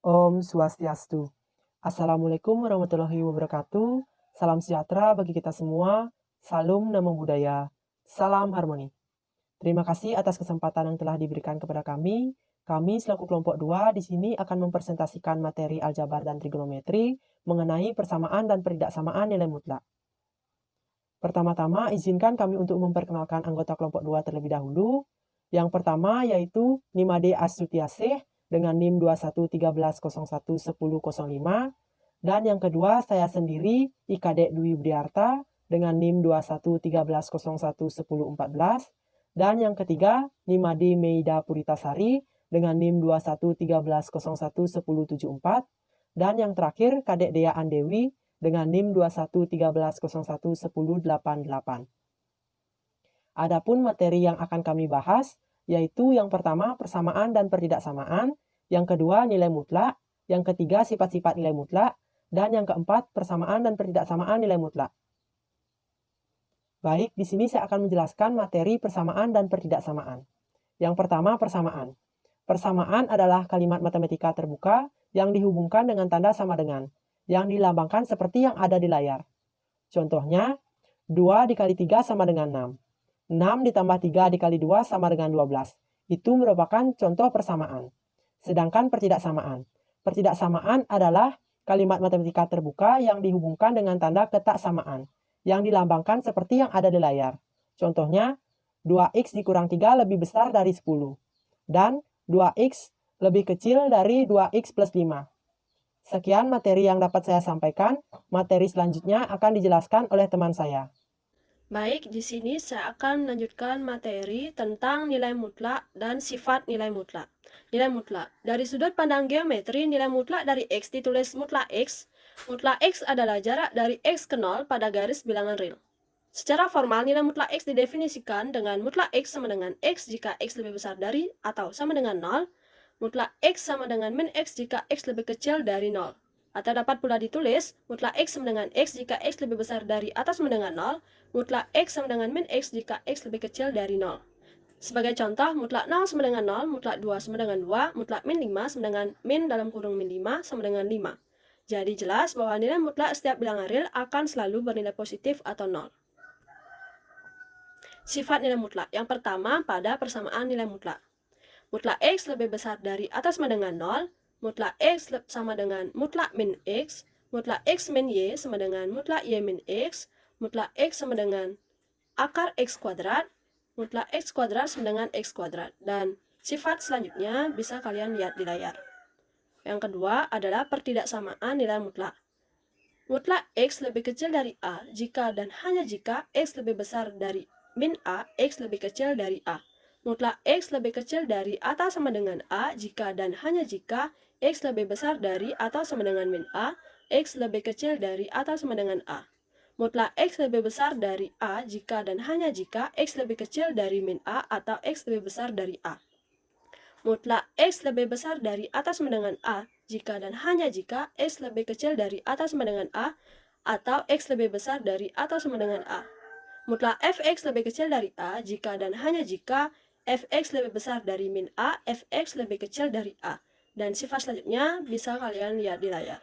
Om Swastiastu. Assalamualaikum warahmatullahi wabarakatuh. Salam sejahtera bagi kita semua. Salam Namo Buddhaya. Salam harmoni. Terima kasih atas kesempatan yang telah diberikan kepada kami. Kami selaku kelompok 2 di sini akan mempresentasikan materi aljabar dan trigonometri mengenai persamaan dan pertidaksamaan nilai mutlak. Pertama-tama izinkan kami untuk memperkenalkan anggota kelompok 2 terlebih dahulu. Yang pertama yaitu Nimade Astutyasih dengan NIM 2113011005, dan yang kedua saya sendiri Ikadek Dwi Budiarta dengan NIM 2113011014, dan yang ketiga Nimade Meida Puritasari dengan NIM 2113011074, dan yang terakhir Kadek Dea Andewi dengan NIM 2113011088. Adapun materi yang akan kami bahas yaitu yang pertama persamaan dan pertidaksamaan, yang kedua nilai mutlak, yang ketiga sifat-sifat nilai mutlak, dan yang keempat persamaan dan pertidaksamaan nilai mutlak. Baik, di sini saya akan menjelaskan materi persamaan dan pertidaksamaan. Yang pertama persamaan. Persamaan adalah kalimat matematika terbuka yang dihubungkan dengan tanda sama dengan, yang dilambangkan seperti yang ada di layar. Contohnya, 2 dikali 3 sama dengan 6. 6 ditambah 3 dikali 2 sama dengan 12. Itu merupakan contoh persamaan. Sedangkan pertidaksamaan. Pertidaksamaan adalah kalimat matematika terbuka yang dihubungkan dengan tanda ketaksamaan, yang dilambangkan seperti yang ada di layar. Contohnya, 2x dikurang 3 lebih besar dari 10. Dan 2x lebih kecil dari 2x plus 5. Sekian materi yang dapat saya sampaikan. Materi selanjutnya akan dijelaskan oleh teman saya. Baik, di sini saya akan melanjutkan materi tentang nilai mutlak dan sifat nilai mutlak. Nilai mutlak. Dari sudut pandang geometri, nilai mutlak dari X ditulis mutlak X. Mutlak X adalah jarak dari X ke 0 pada garis bilangan real. Secara formal, nilai mutlak X didefinisikan dengan mutlak X sama dengan X jika X lebih besar dari atau sama dengan 0. Mutlak X sama dengan min X jika X lebih kecil dari 0. Atau dapat pula ditulis, mutlak X sama dengan X jika X lebih besar dari atau sama dengan 0, mutlak X sama dengan min X jika X lebih kecil dari 0. Sebagai contoh, mutlak 0 sama dengan 0, mutlak 2 sama dengan 2, mutlak min 5 sama dengan min dalam kurung min 5 sama dengan 5. Jadi jelas bahwa nilai mutlak setiap bilangan real akan selalu bernilai positif atau 0. Sifat nilai mutlak. Yang pertama pada persamaan nilai mutlak. Mutlak X lebih besar dari atau sama dengan 0, mutlak X sama dengan mutlak min X, mutlak X min Y sama dengan mutlak Y min X, mutlak X sama dengan akar X kuadrat, mutlak X kuadrat sama dengan X kuadrat. Dan sifat selanjutnya bisa kalian lihat di layar. Yang kedua adalah pertidaksamaan nilai mutlak. Mutlak X lebih kecil dari A jika dan hanya jika X lebih besar dari min A, X lebih kecil dari A. Mutlak X lebih kecil dari atau sama dengan A jika dan hanya jika X lebih besar dari atau sama dengan min A, X lebih kecil dari atau sama dengan A. Mutlak X lebih besar dari A jika dan hanya jika X lebih kecil dari min A atau X lebih besar dari A. Mutlak X lebih besar dari atau sama dengan A jika dan hanya jika X lebih kecil dari atau sama dengan A atau X lebih besar dari atau sama dengan A. Mutlak Fx lebih kecil dari A jika dan hanya jika Fx lebih besar dari min A, Fx lebih kecil dari A. Dan sifat selanjutnya bisa kalian lihat di layar.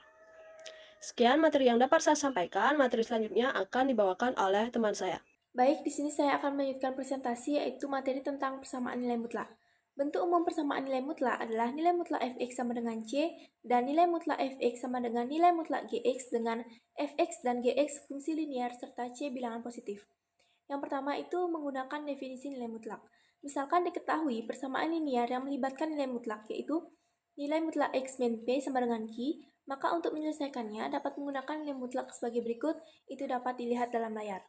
Sekian materi yang dapat saya sampaikan. Materi selanjutnya akan dibawakan oleh teman saya. Baik, di sini saya akan melanjutkan presentasi yaitu materi tentang persamaan nilai mutlak. Bentuk umum persamaan nilai mutlak adalah nilai mutlak Fx sama dengan C dan nilai mutlak Fx sama dengan nilai mutlak Gx dengan Fx dan Gx fungsi linier serta C bilangan positif. Yang pertama itu menggunakan definisi nilai mutlak. Misalkan diketahui persamaan linier yang melibatkan nilai mutlak yaitu nilai mutlak X min P sama dengan Q, maka untuk menyelesaikannya dapat menggunakan nilai mutlak sebagai berikut, itu dapat dilihat dalam layar.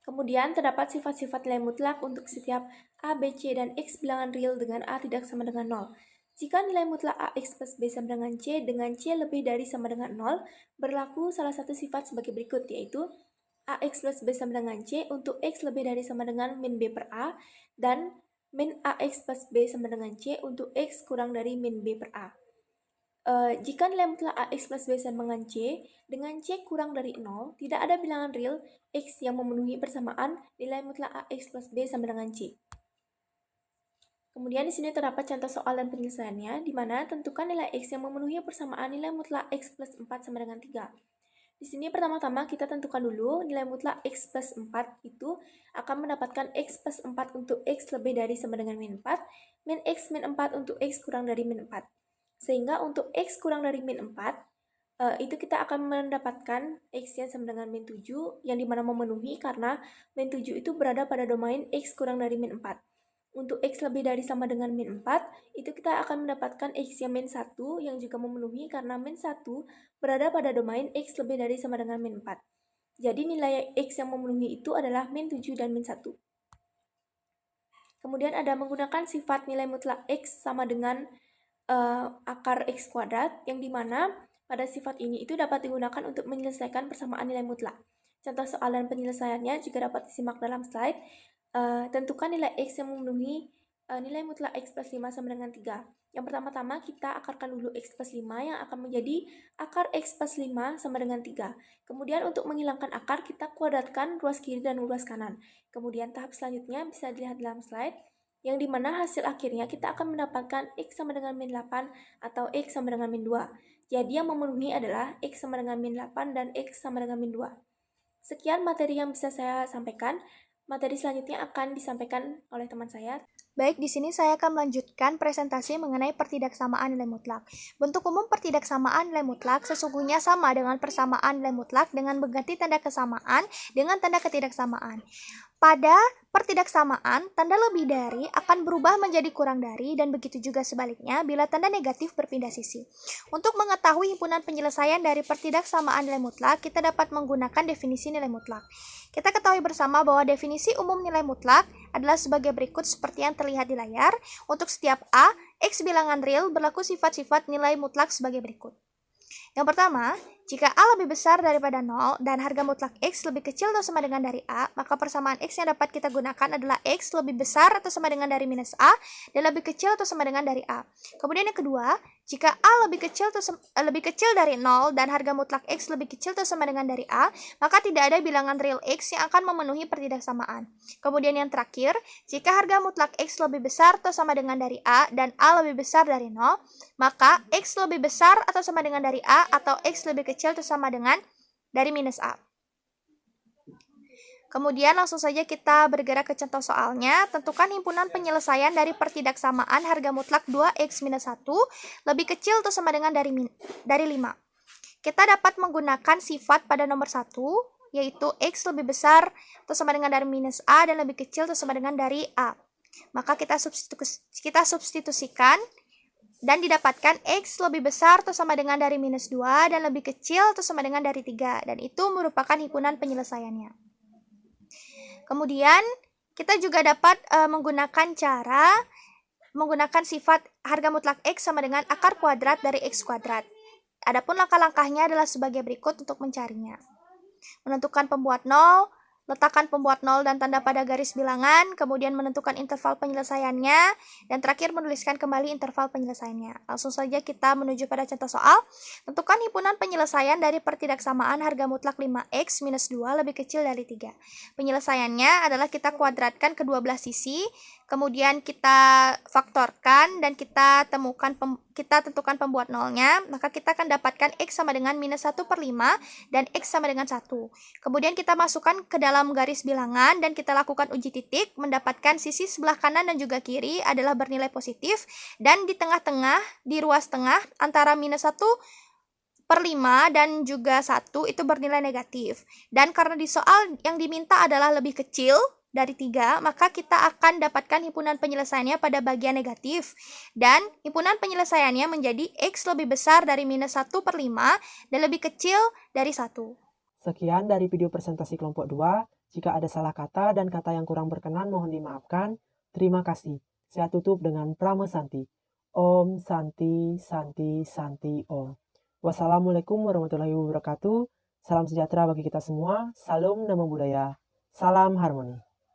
Kemudian terdapat sifat-sifat nilai mutlak untuk setiap A, B, C, dan X bilangan real dengan A tidak sama dengan 0. Jika nilai mutlak AX plus B sama dengan C lebih dari sama dengan 0, berlaku salah satu sifat sebagai berikut, yaitu AX plus B sama dengan C untuk X lebih dari sama dengan min B per A, dan min AX plus B sama dengan C untuk X kurang dari min B per A. Jika nilai mutlak AX plus B sama dengan C kurang dari 0, tidak ada bilangan real X yang memenuhi persamaan nilai mutlak AX plus B sama dengan C. Kemudian di sini terdapat contoh soal dan penyelesaiannya, di mana tentukan nilai X yang memenuhi persamaan nilai mutlak X plus 4 sama dengan 3. Di sini pertama-tama kita tentukan dulu nilai mutlak X plus 4 itu akan mendapatkan X plus 4 untuk X lebih dari sama dengan min 4, min X min 4 untuk X kurang dari min 4. Sehingga untuk X kurang dari min 4, itu kita akan mendapatkan X-nya sama dengan min 7, yang dimana memenuhi karena min 7 itu berada pada domain X kurang dari min 4. Untuk X lebih dari sama dengan min 4, itu kita akan mendapatkan X yang min 1 yang juga memenuhi karena min 1 berada pada domain X lebih dari sama dengan min 4. Jadi nilai X yang memenuhi itu adalah min 7 dan min 1. Kemudian ada menggunakan sifat nilai mutlak X sama dengan akar X kuadrat, yang dimana pada sifat ini itu dapat digunakan untuk menyelesaikan persamaan nilai mutlak. Contoh soal dan penyelesaiannya juga dapat disimak dalam slide. Tentukan nilai X yang memenuhi nilai mutlak X plus 5 sama dengan 3. Yang pertama-tama kita akarkan dulu X plus 5 yang akan menjadi akar X plus 5 sama dengan 3. Kemudian untuk menghilangkan akar kita kuadratkan ruas kiri dan ruas kanan. Kemudian tahap selanjutnya bisa dilihat dalam slide, yang dimana hasil akhirnya kita akan mendapatkan X sama dengan min 8 atau X sama dengan min 2. Jadi yang memenuhi adalah X sama dengan min 8 dan X sama dengan min 2. Sekian materi yang bisa saya sampaikan. Materi selanjutnya akan disampaikan oleh teman saya. Baik, di sini saya akan melanjutkan presentasi mengenai pertidaksamaan nilai mutlak. Bentuk umum pertidaksamaan nilai mutlak sesungguhnya sama dengan persamaan nilai mutlak dengan mengganti tanda kesamaan dengan tanda ketidaksamaan. Pada pertidaksamaan, tanda lebih dari akan berubah menjadi kurang dari, dan begitu juga sebaliknya bila tanda negatif berpindah sisi. Untuk mengetahui himpunan penyelesaian dari pertidaksamaan nilai mutlak, kita dapat menggunakan definisi nilai mutlak. Kita ketahui bersama bahwa definisi umum nilai mutlak adalah sebagai berikut seperti yang terlihat di layar. Untuk setiap A, X bilangan real berlaku sifat-sifat nilai mutlak sebagai berikut. Yang pertama, jika A lebih besar daripada 0 dan harga mutlak X lebih kecil atau sama dengan dari A, maka persamaan X yang dapat kita gunakan adalah X lebih besar atau sama dengan dari minus A dan lebih kecil atau sama dengan dari A. Kemudian yang kedua, jika A lebih kecil dari 0 dan harga mutlak X lebih kecil atau sama dengan dari A, maka tidak ada bilangan real X yang akan memenuhi pertidaksamaan. Kemudian yang terakhir, jika harga mutlak X lebih besar atau sama dengan dari A dan A lebih besar dari 0, maka X lebih besar atau sama dengan dari A atau X lebih kecil atau sama dengan dari minus A. Kemudian langsung saja kita bergerak ke contoh soalnya. Tentukan himpunan penyelesaian dari pertidaksamaan harga mutlak 2X minus 1 lebih kecil atau sama dengan dari 5. Kita dapat menggunakan sifat pada nomor 1, yaitu X lebih besar atau sama dengan dari minus A dan lebih kecil atau sama dengan dari A. Maka kita substitusikan dan didapatkan X lebih besar atau sama dengan dari minus 2 dan lebih kecil atau sama dengan dari 3. Dan itu merupakan himpunan penyelesaiannya. Kemudian kita juga dapat menggunakan sifat harga mutlak X sama dengan akar kuadrat dari X kuadrat. Adapun langkah-langkahnya adalah sebagai berikut untuk mencarinya. Menentukan pembuat 0, letakkan pembuat 0 dan tanda pada garis bilangan, kemudian menentukan interval penyelesaiannya, dan terakhir menuliskan kembali interval penyelesaiannya. Langsung saja kita menuju pada contoh soal. Tentukan himpunan penyelesaian dari pertidaksamaan harga mutlak 5X minus 2 lebih kecil dari 3. Penyelesaiannya adalah kita kuadratkan kedua belah sisi, kemudian kita faktorkan dan kita tentukan pembuat nolnya, maka kita akan dapatkan X sama dengan minus 1/5 dan X sama dengan 1. Kemudian kita masukkan ke dalam garis bilangan dan kita lakukan uji titik, mendapatkan sisi sebelah kanan dan juga kiri adalah bernilai positif, dan di tengah-tengah, di ruas tengah antara minus 1/5 dan juga 1 itu bernilai negatif. Dan karena di soal yang diminta adalah lebih kecil dari 3, maka kita akan dapatkan himpunan penyelesaiannya pada bagian negatif. Dan himpunan penyelesaiannya menjadi X lebih besar dari minus 1/5 dan lebih kecil dari 1. Sekian dari video presentasi kelompok 2. Jika ada salah kata dan kata yang kurang berkenan mohon dimaafkan. Terima kasih. Saya tutup dengan Prama Santi. Om Santi Santi Santi Om. Wassalamualaikum warahmatullahi wabarakatuh. Salam sejahtera bagi kita semua. Salam Namo Buddhaya. Salam harmoni.